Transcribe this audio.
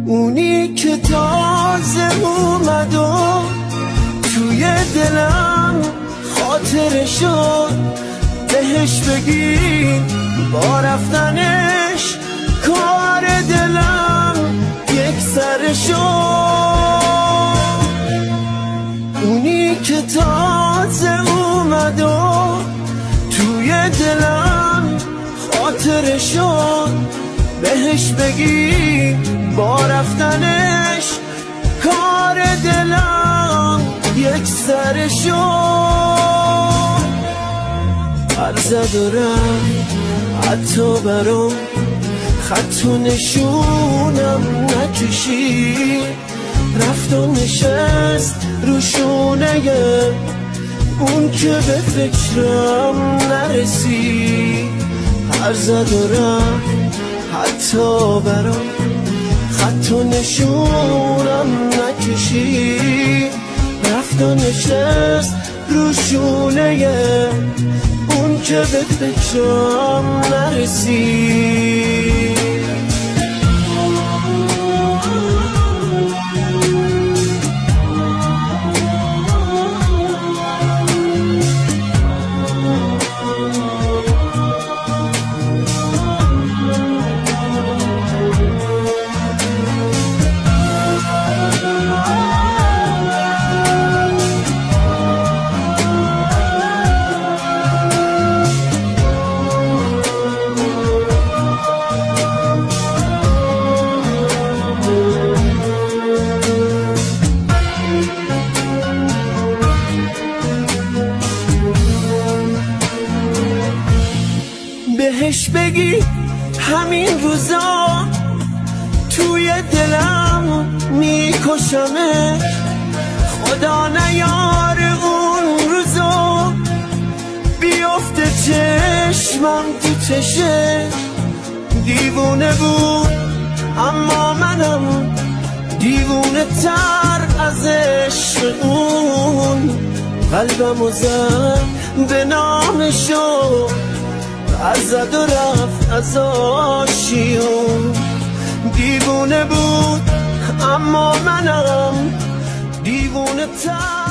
اونی که تازه اومد و توی دلم خاطره شد، بهش بگی با رفتنش کار دلم یک سر شد. اونی که تازه اومد و توی دلم خاطره شد، بهش بگی با رفتنش کار دلم یک سر شد. عرض دارم حتی برام خط و نشونم نکشی، رفت و نشست رو شونه اون که به فکرم نرسی. عرض دارم حتی برام خط و نشونم نکشی، رفت و نشست رو شونه اون که به فکرم نرسی. بهش بگی همین روزا توی دلم میکشمه، خدا نیار اون روزا بیفته چشمم تو چشه. دیوونه بود اما منم دیوونه تر از عشق اون، قلبمو زد به نامشو زد و رفت از آشیون. دیوونه بود اما منم دیوونه تر